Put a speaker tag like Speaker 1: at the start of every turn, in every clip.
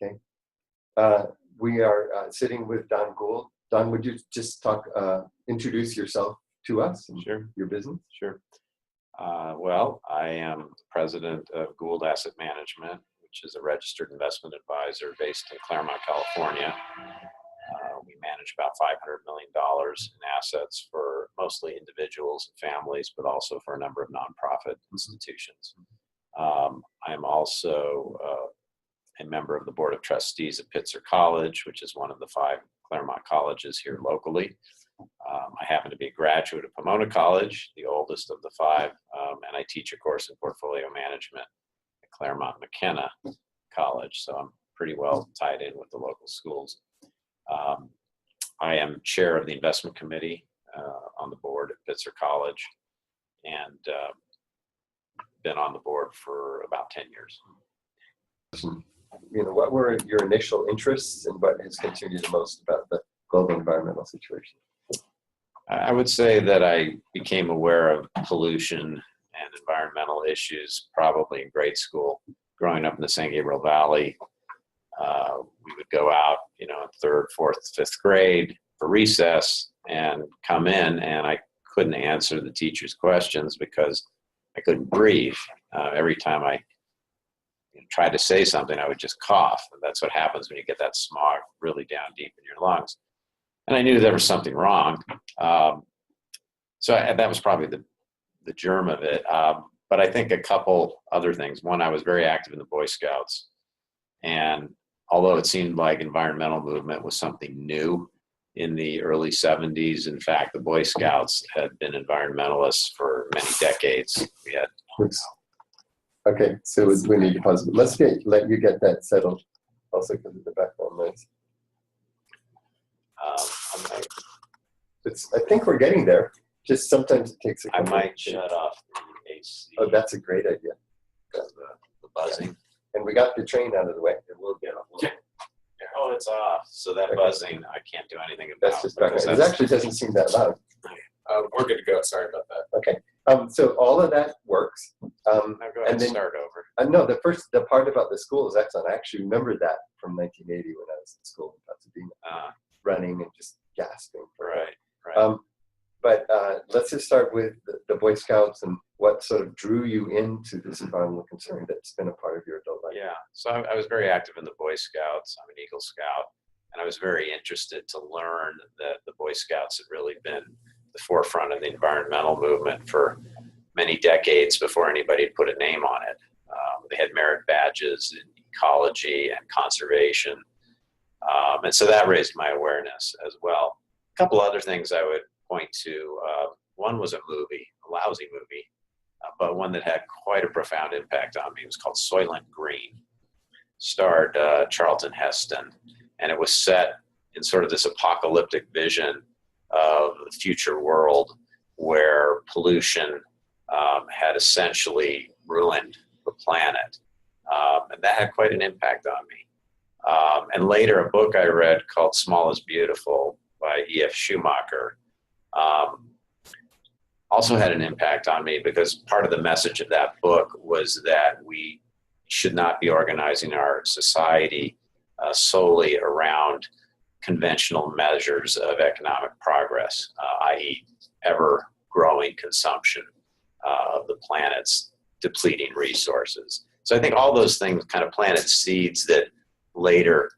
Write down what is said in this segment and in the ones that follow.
Speaker 1: Okay. We are sitting with Don Gould. Don, would you just introduce yourself to us and
Speaker 2: Sure.
Speaker 1: your business?
Speaker 2: Sure. Well, I am president of Gould Asset Management, which is a registered investment advisor based in Claremont, California. We manage about $500 million in assets for mostly individuals and families, but also for a number of nonprofit institutions. I'm also a member of the Board of Trustees at Pitzer College, which is one of the 5 Claremont colleges here locally. I happen to be a graduate of Pomona College, the oldest of the 5, and I teach a course in portfolio management at Claremont McKenna College, so I'm pretty well tied in with the local schools. I am chair of the investment committee on the board at Pitzer College, and been on the board for about 10 years.
Speaker 1: What were your initial interests and what has continued the most about the global environmental situation?
Speaker 2: I would say that I became aware of pollution and environmental issues probably in grade school. Growing up in the San Gabriel Valley, we would go out, in 3rd, 4th, 5th grade for recess and come in, and I couldn't answer the teacher's questions because I couldn't breathe. Every time I tried to say something, I would just cough. And that's what happens when you get that smog really down deep in your lungs. And I knew there was something wrong. So that was probably the germ of it. But I think a couple other things. One, I was very active in the Boy Scouts. And although it seemed like environmental movement was something new in the early 70s, in fact, the Boy Scouts had been environmentalists for many decades. We had.
Speaker 1: Okay, so we need to pause. Let's let you get that settled also because of the background noise. I think we're getting there. Just sometimes it takes a couple.
Speaker 2: I might shut off the AC.
Speaker 1: Oh, that's a great idea.
Speaker 2: The buzzing.
Speaker 1: And we got the train out of the way.
Speaker 2: And we'll get off. Oh, it's off. So that buzzing, I can't do anything about.
Speaker 1: That's just background. It actually doesn't seem that loud.
Speaker 3: We're good to go. Sorry about that.
Speaker 1: Okay. So all of that works.
Speaker 2: Now go ahead and start over.
Speaker 1: No, the part about the school is excellent. I actually remember that from 1980 when I was in school in Pasadena, running and just gasping.
Speaker 2: Right.
Speaker 1: But let's just start with the Boy Scouts and what sort of drew you into this environmental concern that's been a part of your adult life.
Speaker 2: Yeah, so I was very active in the Boy Scouts. I'm an Eagle Scout, and I was very interested to learn that the Boy Scouts had really been the forefront of the environmental movement for many decades before anybody had put a name on it. They had merit badges in ecology and conservation, and so that raised my awareness as well. A couple other things I would point to. One was a lousy movie, but one that had quite a profound impact on me. It was called Soylent Green. Starred Charlton Heston, and it was set in sort of this apocalyptic vision of the future world where pollution had essentially ruined the planet. And that had quite an impact on me. And later, a book I read called Small is Beautiful by E.F. Schumacher also had an impact on me because part of the message of that book was that we should not be organizing our society solely around conventional measures of economic progress, i.e. ever-growing consumption of the planet's depleting resources. So I think all those things kind of planted seeds that later,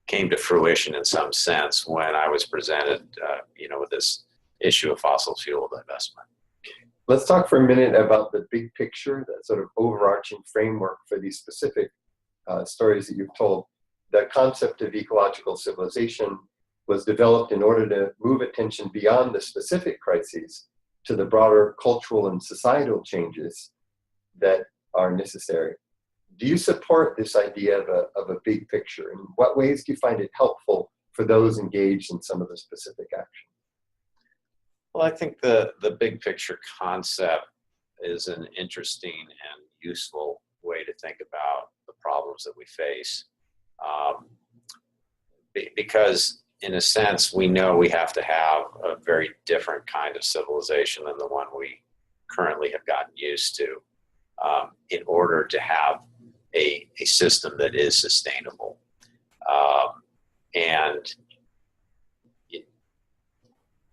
Speaker 2: came to fruition in some sense when I was presented, with this issue of fossil fuel divestment.
Speaker 1: Let's talk for a minute about the big picture, that sort of overarching framework for these specific stories that you've told. The concept of ecological civilization was developed in order to move attention beyond the specific crises to the broader cultural and societal changes that are necessary. Do you support this idea of a big picture? In what ways do you find it helpful for those engaged in some of the specific action?
Speaker 2: Well, I think the big picture concept is an interesting and useful way to think about the problems that we face. Because in a sense, we know we have to have a very different kind of civilization than the one we currently have gotten used to in order to have a system that is sustainable. And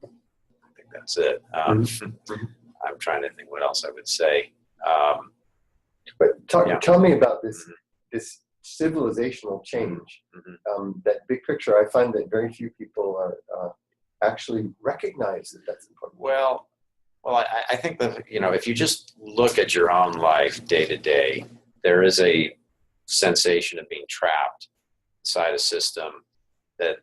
Speaker 2: I think that's it. I'm trying to think what else I would say.
Speaker 1: But
Speaker 2: Yeah.
Speaker 1: tell me about this civilizational change, that big picture. I find that very few people are actually recognize that that's important.
Speaker 2: Well, I think that, if you just look at your own life day to day, there is a sensation of being trapped inside a system that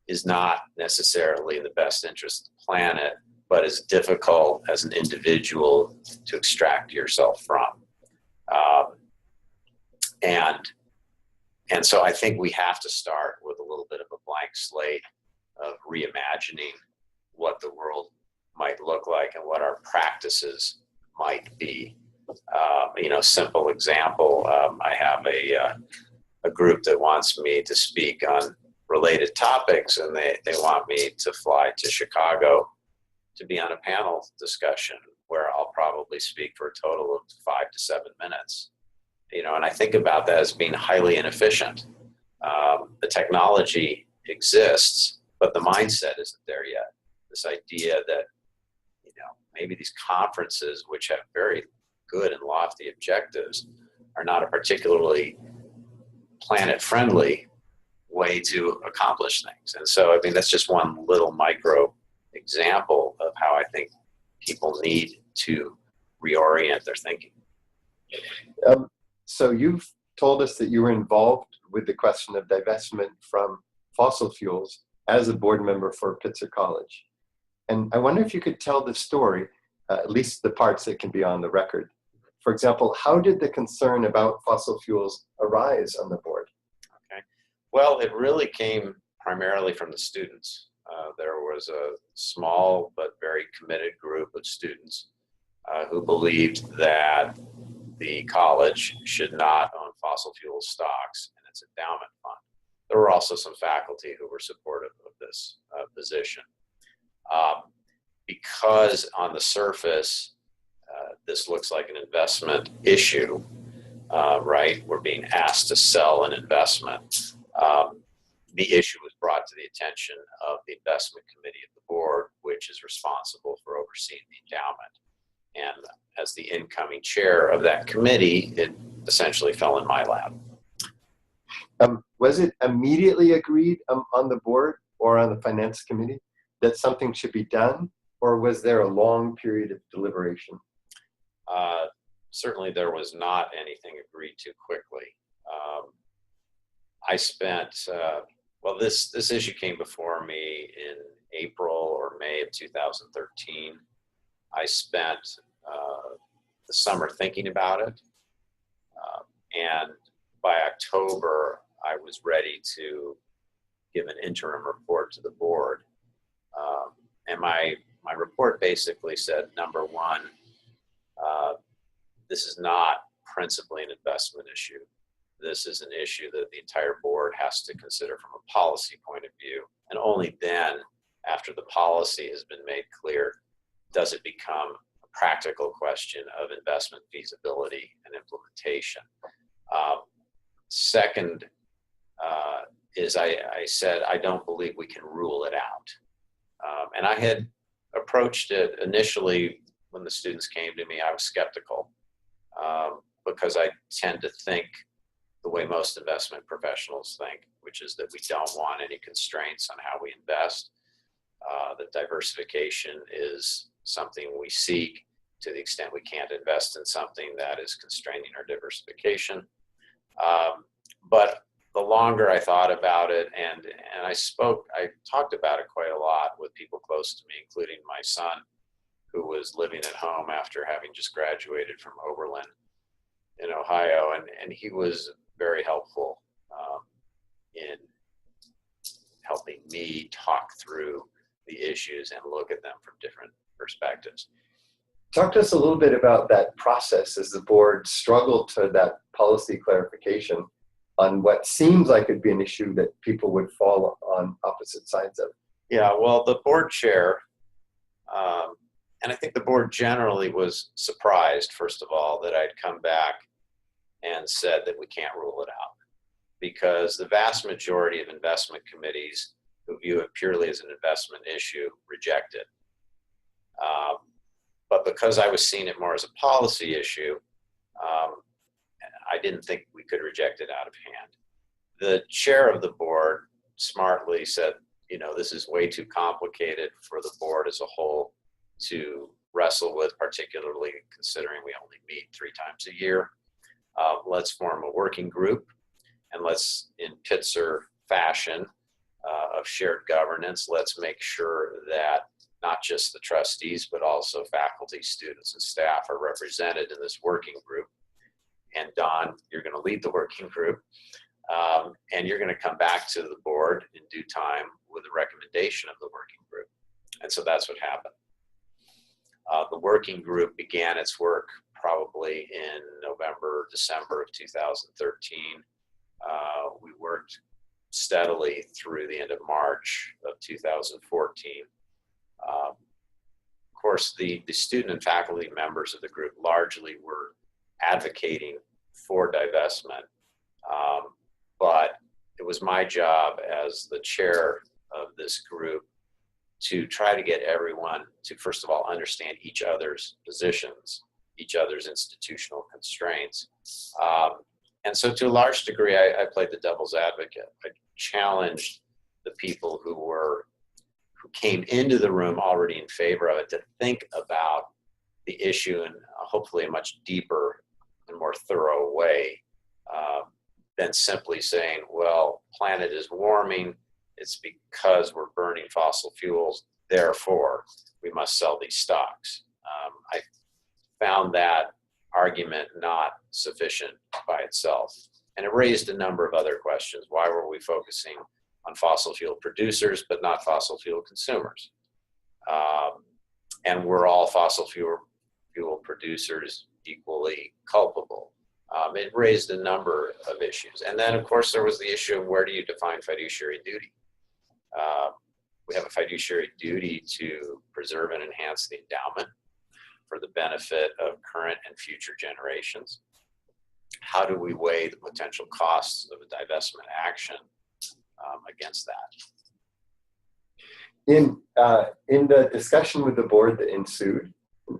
Speaker 2: is not necessarily in the best interest of the planet, but is difficult as an individual to extract yourself from. And so I think we have to start with a little bit of a blank slate of reimagining what the world might look like and what our practices might be. Simple example, I have a group that wants me to speak on related topics, and they want me to fly to Chicago to be on a panel discussion where I'll probably speak for a total of 5 to 7 minutes. And I think about that as being highly inefficient. The technology exists, but the mindset isn't there yet. This idea that, maybe these conferences, which have very good and lofty objectives, are not a particularly planet-friendly way to accomplish things. And so, that's just one little micro example of how I think people need to reorient their thinking.
Speaker 1: So you've told us that you were involved with the question of divestment from fossil fuels as a board member for Pitzer College. And I wonder if you could tell the story, at least the parts that can be on the record. For example, how did the concern about fossil fuels arise on the board?
Speaker 2: Okay. Well, it really came primarily from the students. There was a small but very committed group of students who believed that the college should not own fossil fuel stocks in its endowment fund. There were also some faculty who were supportive of this position. Because on the surface, this looks like an investment issue, right? We're being asked to sell an investment. The issue was brought to the attention of the investment committee of the board, which is responsible for overseeing the endowment. And as the incoming chair of that committee, it essentially fell in my lap.
Speaker 1: Was it immediately agreed on the board or on the finance committee that something should be done, or was there a long period of deliberation?
Speaker 2: Certainly there was not anything agreed to quickly. I spent, this issue came before me in April or May of 2013. I spent the summer thinking about it, and by October I was ready to give an interim report to the board. And my report basically said, number one, this is not principally an investment issue. This is an issue that the entire board has to consider from a policy point of view. And only then, after the policy has been made clear, does it become a practical question of investment feasibility and implementation. Second is I said, I don't believe we can rule it out. And I had approached it initially when the students came to me, I was skeptical because I tend to think the way most investment professionals think, which is that we don't want any constraints on how we invest. That diversification is something we seek to the extent we can't invest in something that is constraining our diversification. But the longer I thought about it, and I talked about it quite a lot with people close to me, including my son, who was living at home after having just graduated from Oberlin in Ohio, and he was very helpful in helping me talk through the issues and look at them from different perspectives.
Speaker 1: Talk to us a little bit about that process as the board struggled to that policy clarification on what seems like it'd be an issue that people would fall on opposite sides of.
Speaker 2: Yeah, well, the board chair, and I think the board generally was surprised, first of all, that I'd come back and said that we can't rule it out, because the vast majority of investment committees who view it purely as an investment issue reject it. But because I was seeing it more as a policy issue, I didn't think we could reject it out of hand. The chair of the board smartly said, you know, this is way too complicated for the board as a whole to wrestle with, particularly considering we only meet 3 times a year. Let's form a working group, and let's, in Pitzer fashion of shared governance, let's make sure that not just the trustees, but also faculty, students, and staff are represented in this working group. And Don, you're going to lead the working group, and you're going to come back to the board in due time with a recommendation of the working group. And so that's what happened. The working group began its work probably in November, December of 2013. We worked steadily through the end of March of 2014. Of course, the student and faculty members of the group largely were advocating for divestment, but it was my job as the chair of this group to try to get everyone to, first of all, understand each other's positions, each other's institutional constraints. And so to a large degree, I played the devil's advocate. I challenged the people who came into the room already in favor of it to think about the issue in hopefully a much deeper and more thorough way than simply saying, well, planet is warming, it's because we're burning fossil fuels, therefore we must sell these stocks. I found that argument not sufficient by itself. And it raised a number of other questions. Why were we focusing on fossil fuel producers but not fossil fuel consumers? And were all fossil fuel producers equally culpable? It raised a number of issues. And then, of course, there was the issue of where do you define fiduciary duty? We have a fiduciary duty to preserve and enhance the endowment for the benefit of current and future generations. How do we weigh the potential costs of a divestment action against that?
Speaker 1: In the discussion with the board that ensued,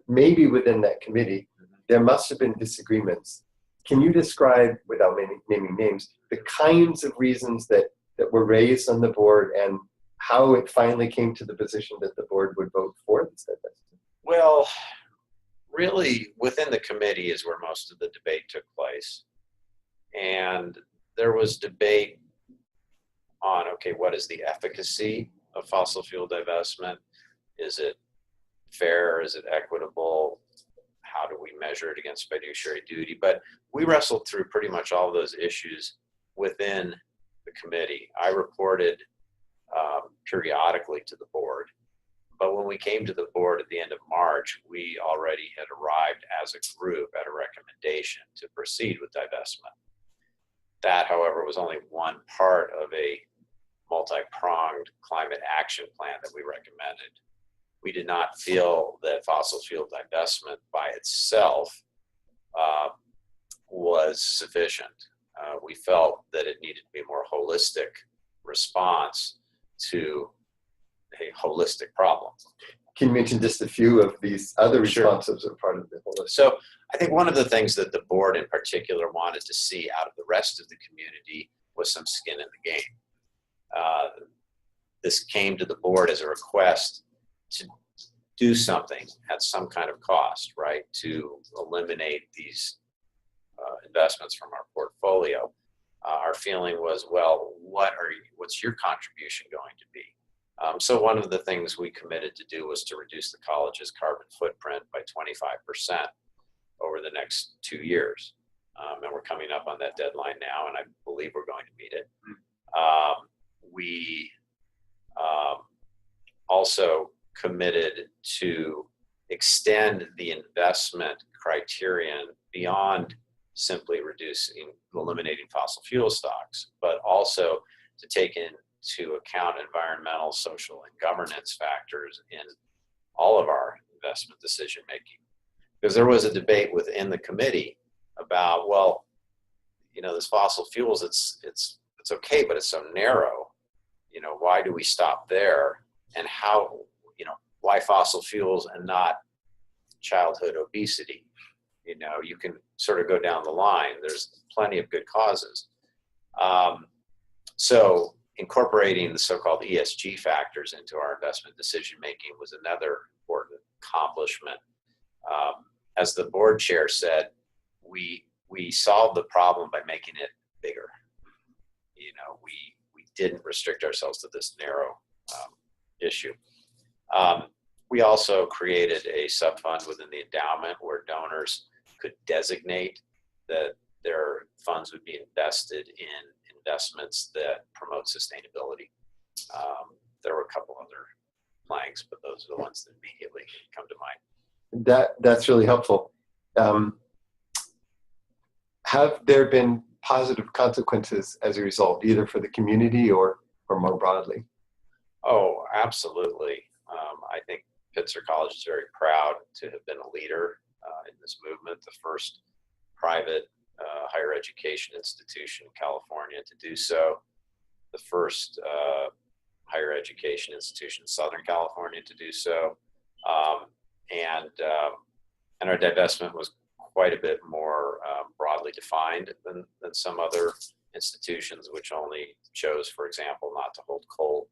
Speaker 1: maybe within that committee, there must have been disagreements. Can you describe, without naming names, the kinds of reasons that were raised on the board and how it finally came to the position that the board would vote for this divestment?
Speaker 2: Well, really, within the committee is where most of the debate took place. And there was debate on, okay, what is the efficacy of fossil fuel divestment? Is it fair? Is it equitable? How do we measure it against fiduciary duty? But we wrestled through pretty much all of those issues within the committee. I reported periodically to the board. But when we came to the board at the end of March, we already had arrived as a group at a recommendation to proceed with divestment. That, however, was only one part of a multi-pronged climate action plan that we recommended. We did not feel that fossil fuel divestment by itself was sufficient. We felt that it needed to be a more holistic response to a holistic problem.
Speaker 1: Can you mention just a few of these other
Speaker 2: Sure.
Speaker 1: responses as part of the holistic?
Speaker 2: So I think one of the things that the board in particular wanted to see out of the rest of the community was some skin in the game. This came to the board as a request to do something at some kind of cost, right, to eliminate these investments from our portfolio. Our feeling was, well, what's your contribution going to be? So one of the things we committed to do was to reduce the college's carbon footprint by 25% over the next 2 years. And we're coming up on that deadline now, and I believe we're going to meet it. We also committed to extend the investment criterion beyond simply eliminating fossil fuel stocks, but also to take into account environmental, social, and governance factors in all of our investment decision making. Because there was a debate within the committee about, well, this fossil fuels, it's okay, but it's so narrow. Why do we stop there? And how, why fossil fuels and not childhood obesity? You can sort of go down the line. There's plenty of good causes. So incorporating the so-called ESG factors into our investment decision-making was another important accomplishment. As the board chair said, we solved the problem by making it bigger. We didn't restrict ourselves to this narrow issue. We also created a sub-fund within the endowment where donors could designate that their funds would be invested in investments that promote sustainability. There were a couple other planks, but those are the ones that immediately come to mind.
Speaker 1: That's really helpful. Have there been positive consequences as a result, either for the community or more broadly?
Speaker 2: Oh, absolutely. I think Pitzer College is very proud to have been a leader in this movement, the first private higher education institution in California to do so, the first higher education institution in Southern California to do so, and our divestment was quite a bit more broadly defined than some other institutions, which only chose, for example, not to hold coal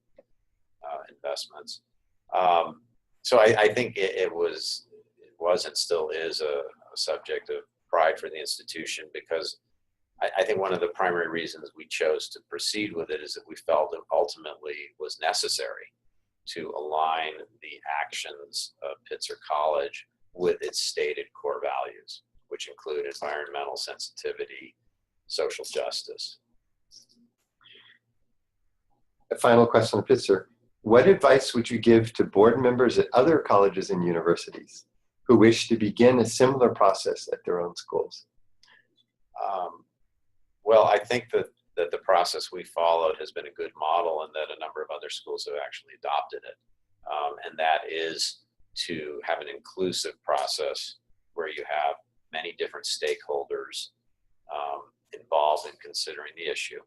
Speaker 2: investments. So I think it was and still is a subject of pride for the institution, because I think one of the primary reasons we chose to proceed with it is that we felt it ultimately was necessary to align the actions of Pitzer College with its stated core values, which include environmental sensitivity, social justice.
Speaker 1: A final question on Pitzer. What advice would you give to board members at other colleges and universities who wish to begin a similar process at their own schools?
Speaker 2: Well, I think that the process we followed has been a good model, and that a number of other schools have actually adopted it. And that is to have an inclusive process where you have many different stakeholders involved in considering the issue.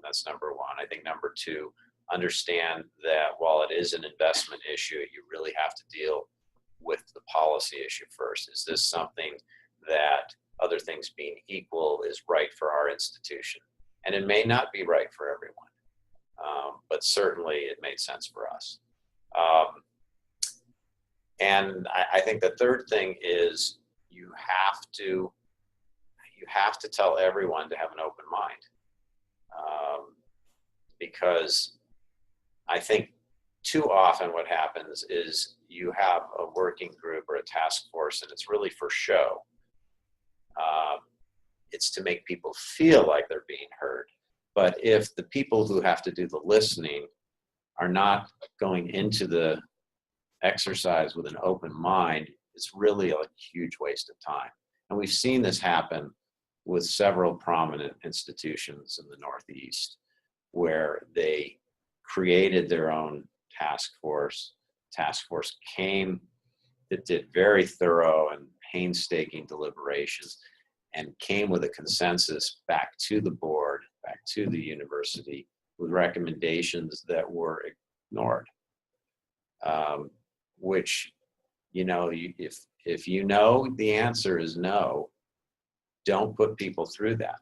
Speaker 2: That's number one. I think number two, understand that while it is an investment issue, you really have to deal with the policy issue first. Is this something that, other things being equal, is right for our institution? And it may not be right for everyone, but certainly it made sense for us. And I think the third thing is you have to tell everyone to have an open mind, because I think too often what happens is you have a working group or a task force, and it's really for show. It's to make people feel like they're being heard. But if the people who have to do the listening are not going into the exercise with an open mind, it's really a huge waste of time. And we've seen this happen with several prominent institutions in the Northeast, where they created their own task force. Task force came, that did very thorough and painstaking deliberations, and came with a consensus back to the board, back to the university, with recommendations that were ignored. Which, if you know the answer is no, don't put people through that.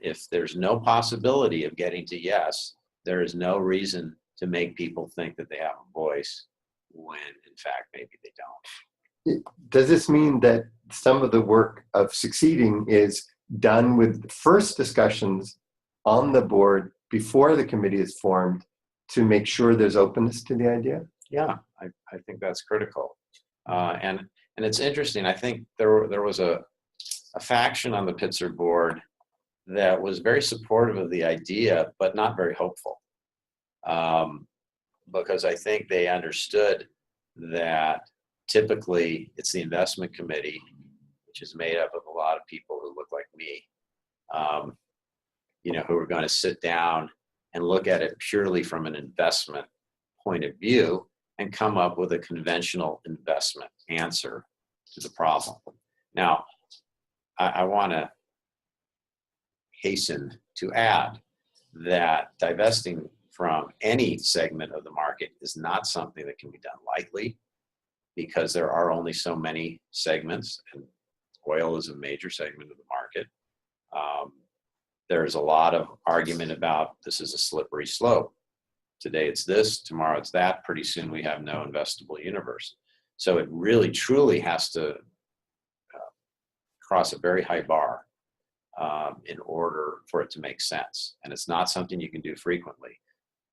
Speaker 2: If there's no possibility of getting to yes, there is no reason to make people think that they have a voice when in fact maybe they don't.
Speaker 1: Does this mean that some of the work of succeeding is done with first discussions on the board before the committee is formed to make sure there's openness to the idea?
Speaker 2: Yeah, I think that's critical. And it's interesting. I think there was a faction on the Pitzer board that was very supportive of the idea, but not very hopeful. Because I think they understood that typically it's the investment committee, which is made up of a lot of people who look like me, who are going to sit down and look at it purely from an investment point of view and come up with a conventional investment answer to the problem. Now, I want to hasten to add that divesting from any segment of the market is not something that can be done lightly, because there are only so many segments, and oil is a major segment of the market. There's a lot of argument about this is a slippery slope. Today it's this, tomorrow it's that, pretty soon we have no investable universe. So it really truly has to cross a very high bar in order for it to make sense. And it's not something you can do frequently.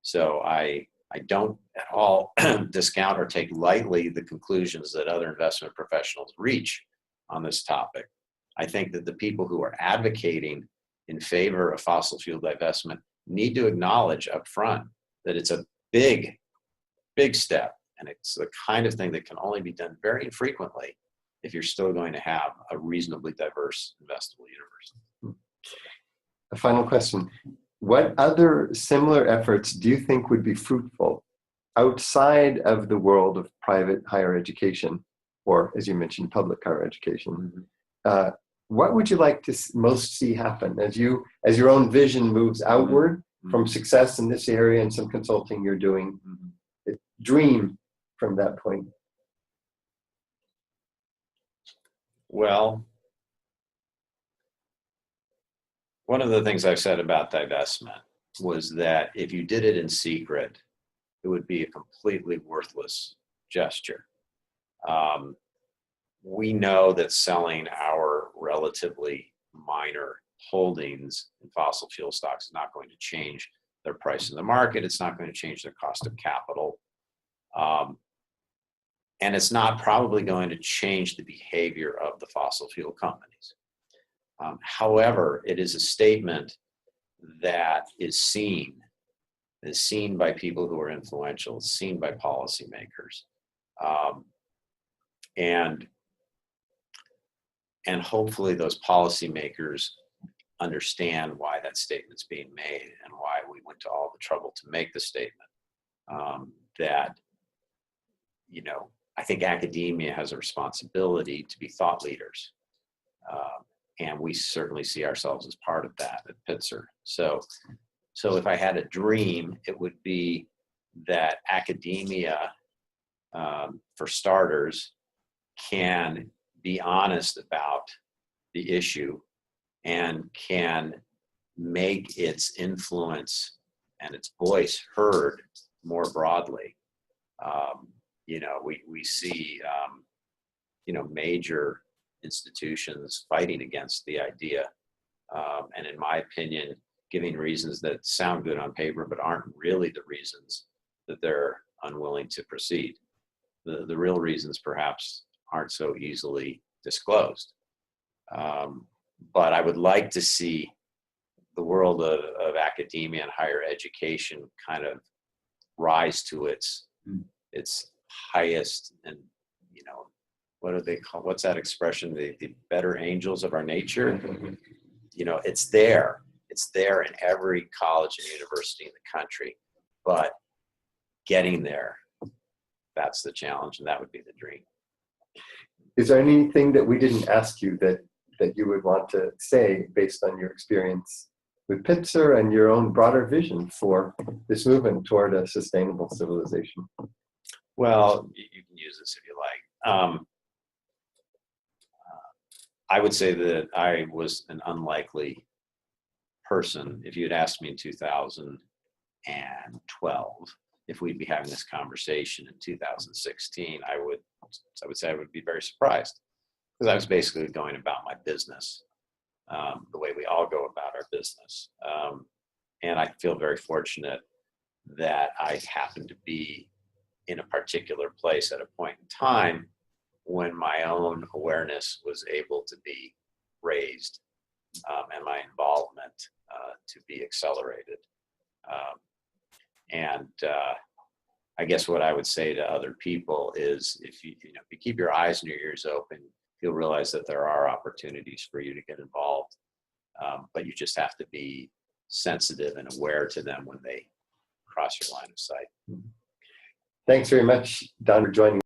Speaker 2: So I don't at all discount or take lightly the conclusions that other investment professionals reach on this topic. I think that the people who are advocating in favor of fossil fuel divestment need to acknowledge up front that it's a big, big step. And it's the kind of thing that can only be done very infrequently if you're still going to have a reasonably diverse investable universe.
Speaker 1: A final question. What other similar efforts do you think would be fruitful outside of the world of private higher education, or as you mentioned, public higher education?
Speaker 2: Mm-hmm.
Speaker 1: What would you like to most see happen as your own vision moves outward mm-hmm. from success in this area and some consulting you're doing? Mm-hmm. Dream from that point.
Speaker 2: Well, one of the things I've said about divestment was that if you did it in secret, it would be a completely worthless gesture. We know that selling our relatively minor holdings in fossil fuel stocks is not going to change their price in the market. It's not going to change their cost of capital. And it's not probably going to change the behavior of the fossil fuel companies. However, it is a statement that is seen by people who are influential, it's seen by policymakers. And hopefully those policymakers understand why that statement's being made and why we went to all the trouble to make the statement. That, you know, I think academia has a responsibility to be thought leaders. And we certainly see ourselves as part of that at Pitzer. So if I had a dream, it would be that academia, for starters, can be honest about the issue and can make its influence and its voice heard more broadly. You know, we see, you know, major institutions fighting against the idea. And in my opinion, giving reasons that sound good on paper, but aren't really the reasons that they're unwilling to proceed. The real reasons perhaps aren't so easily disclosed. But I would like to see the world of academia and higher education kind of rise to its highest, and, you know, what do they call, what's that expression? The better angels of our nature. You know, it's there in every college and university in the country, but getting there, that's the challenge, and that would be the dream.
Speaker 1: Is there anything that we didn't ask you that you would want to say based on your experience with Pitzer and your own broader vision for this movement toward a sustainable civilization?
Speaker 2: Well, you can use this if you like. I would say that I was an unlikely person. If you had asked me in 2012 if we'd be having this conversation in 2016, I would say I would be very surprised, because I was basically going about my business the way we all go about our business. And I feel very fortunate that I happened to be in a particular place at a point in time when my own awareness was able to be raised and my involvement to be accelerated. I guess what I would say to other people is, if you keep your eyes and your ears open, you'll realize that there are opportunities for you to get involved, but you just have to be sensitive and aware to them when they cross your line of sight.
Speaker 1: Thanks very much, Don, for joining